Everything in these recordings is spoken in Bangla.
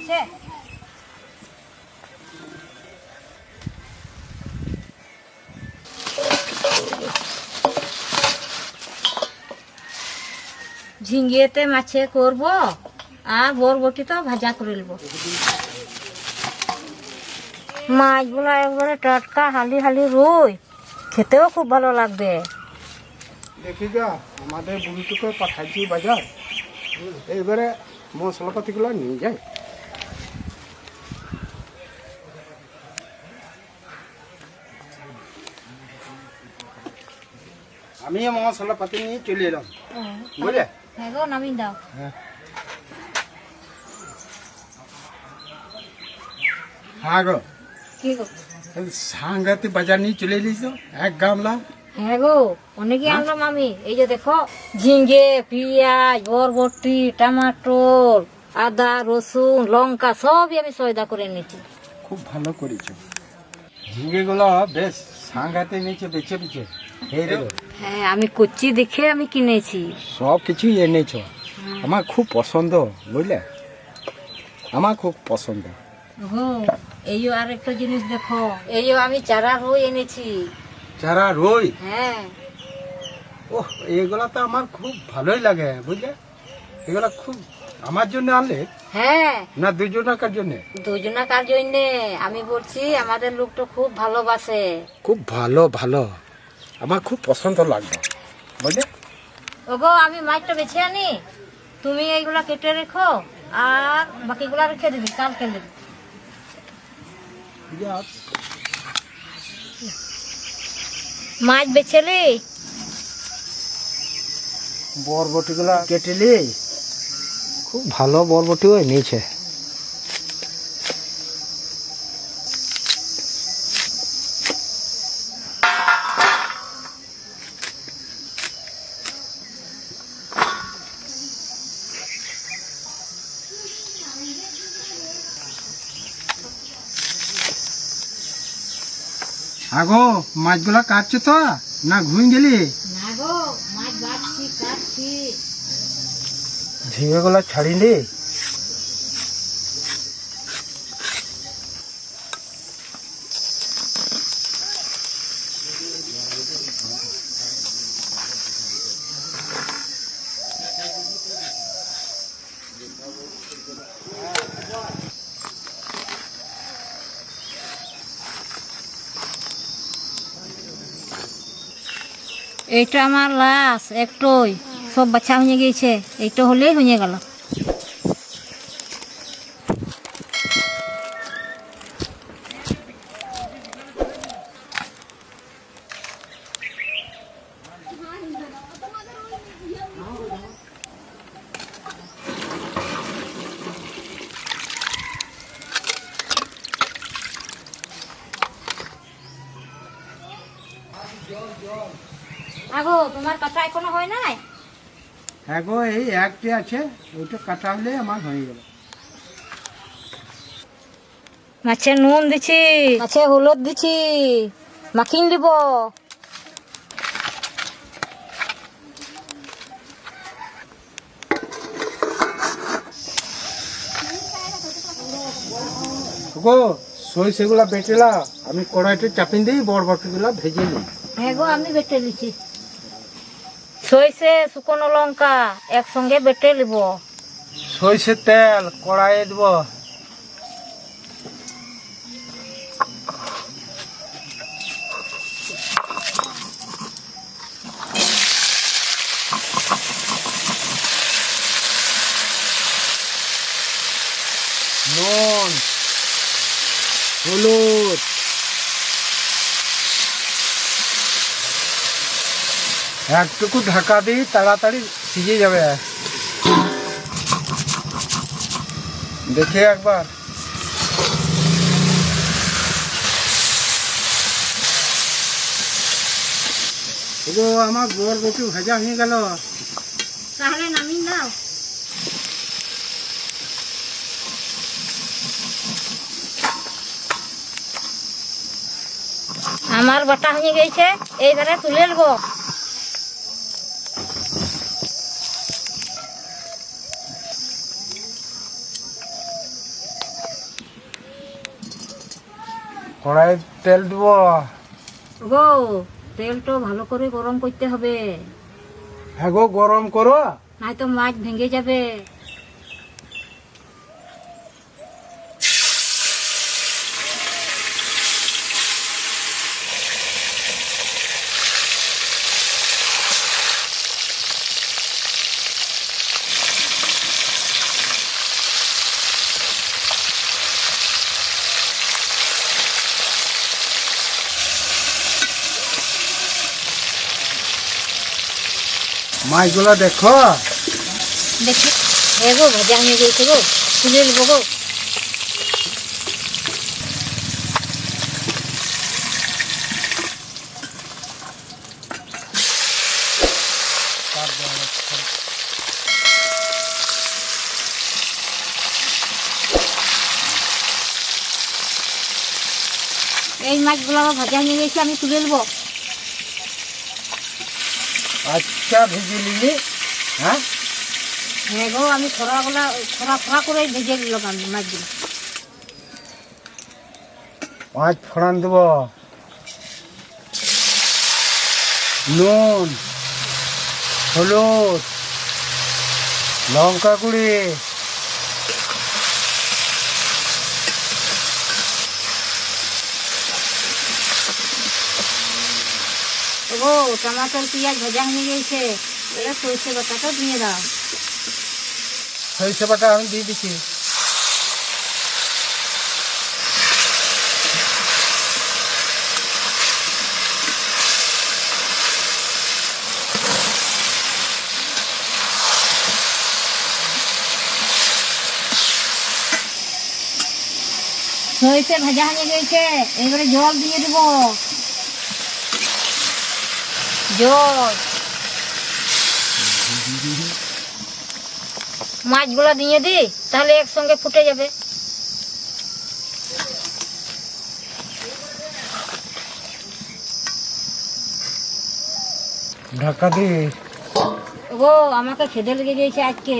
গেছে। ঝিঙ্গেতে মাছে করব আর বরবটি তো ভাজা করে নেব। মাছগুলো একবারে টাটকা হালি হালি রুই, খেতেও খুব ভালো লাগবে। দেখি যা আমাদের বুড়িটুকে পাঠাইছি বাজার, এইবারে মশলাপাতিগুলো নিয়ে যায়। আমি মশলাপাতি নিয়ে চলে এলাম, বুঝলে? হ্যাঁ গো, নামিয়ে দাও। হ্যাঁ গো, কি গো? সাংঘাতে বাজার নিয়ে চলে এলিস তো, এক গামলা। হ্যাঁ গো, অনেকই আনলাম আমি। এই যে দেখো, ঝিঙ্গে, পেঁয়াজ, বরবটি, টমাটোর, আদা, রসুন, লঙ্কা সবই আমি সয়দা করে নিয়েছি। খুব ভালো করেছো, ঝিঙ্গেগুলো বেশ সাংঘাতে নিয়েছে বেছে বেছে। হ্যাঁ, আমি করছি দেখে আমি কিনেছি। সব কিছুই এনেছো, আমার খুব পছন্দ, বুঝলে? আমার খুব পছন্দ। গো, এইও আর একটা জিনিস দেখো, এইও আমি চারা রুই এনেছি। যারা রই, হ্যাঁ। ওহ, এগুলা তো আমার খুব ভালোই লাগে, বুঝলে? এগুলা খুব আমার জন্য আনলে হ্যাঁ, না দুজনাকার জন্য? দুজনাকার জন্যে। আমি বলছি আমাদের লোকটা খুব ভালোবাসে। খুব ভালো ভালো, আমার খুব পছন্দ লাগবে, বুঝলে? ওগো, আমি মাছটা বেছে আনি, তুমি এইগুলা কেটে রেখো আর বাকিগুলা রেখে দিবি, কালকে দিবি। মাছ বেছেলি? বরবটিগুলা কেটেলি, খুব ভালো বরবটিও এনেছে। আগো, মাছগুলা কাটছো তো না ঘুমিয়ে গেলি? না গো, মাছ বাছছি, কাটছি। ঝিঙেগুলা ছাড়িলি? এইটা আমার লাশ একটাই, সব বাচ্চা হয়ে গিয়েছে, এইটা হলেই হয়ে গেল। আগো, তোমার কাটা এখনো হয় নাই? হ্যাঁ গো, এই একটি আছে, ওইটা কাটা হলে আমার হয়ে গেল। মাছে নুন দিছি, মাছে হলুদ দিছি, মাখিন দিব। গো, সরিষাগুলা বেটেলা, আমি কড়াইতে চাপিয়ে দিই, বরবটিগুলা ভেজে নিই। হ্যাঁ গো, আমি বেটে নিছি। সইষে, শুকনো লঙ্কা একসঙ্গে বেটে নিব। সরিষের তেল কড়াইয়ে দেব। নুন, হলুদ, একটুকু ঢাকা দিই, তাড়াতাড়ি সিজে যাবে। দেখে একবার। আমার বরবটি ভাজা হয়ে গেল, তাহলে নামিয়ে দাও। আমার বাটা হয়ে গেছে, এইবারে তুলে নেব। কড়াই তেল দিব। গো তেলটা ভালো করে গরম করতে হবে, হ্যাঁ গো গরম করো। নয়তো মাছ ভেঙে যাবে। মাছগুলো দেখো। দেখি গো ভাজা হয়ে গেছে গো, তুলে নেবো গো। এই মাছগুলো আমার ভাজা হয়ে গেছে, আমি তুলে নেবো। আচ্ছা ভেজে নিলি। হ্যাঁ হ্যাঁ গো, আমি খরা করে ভেজে নিলাম আমি মাছগুলো। মাছ ফোড়ন দেব, নুন, হলুদ, লঙ্কা গুঁড়ি, গো টমাটোর পেঁয়াজ ভাজা হয়ে গেছে, এবার সরষে বাটাটা দিয়ে দাও। সরিষা বাটা আমি দিয়ে দিচ্ছি। সরষে ভাজা হয়ে গেছে, এবারে জল দিয়ে দেবো। জল মাছগুলো দিয়ে দি, তাহলে একসঙ্গে ফুটে যাবে। ঢাকা দি। গো আমাকে খেতে লেগে গেছে আজকে,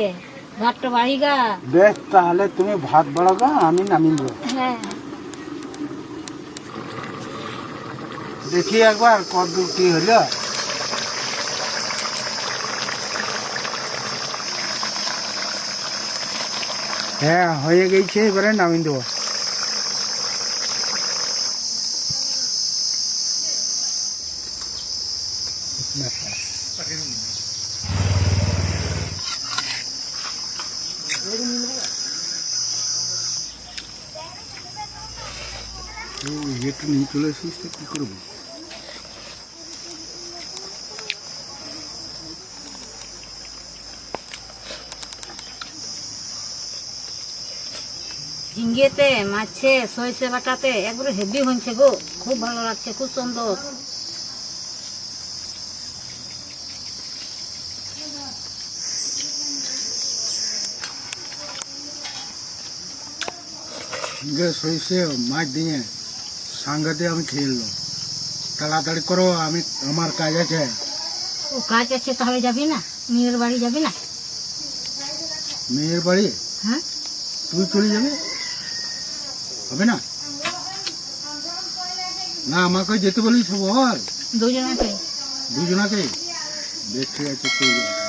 ভাতটা বাড়ি গা। বেশ তাহলে তুমি ভাত বাড়াবা, আমি নামিয়ে দেবো। হ্যাঁ দেখি একবার কত কি হলো। হ্যাঁ হয়ে গেছে, এবারে নামিয়ে দেবো। একটু নিয়ে চলে এসেছিস তো কি করবো। ঝিঙ্গেতে মাছে সরষে বাটাতে একবারে হেভি হয়েছে গো, খুব ভালো লাগছে, খুব সুন্দর। সরিষে মাছ দিয়ে সাংঘাতে আমি খেয়ে এলাম। তাড়াতাড়ি করো, আমার কাজ আছে। ও কাজ আছে, তাহলে যাবি না? মেয়ের বাড়ি যাবি না? মেয়ের বাড়ি? হ্যাঁ তুই চলে যাবে, হবে না? না আমাকে যেতে বলিস বল। দুজনাকে। দুজনাকে? বেশ ঠিক আছে, চলে যাবে।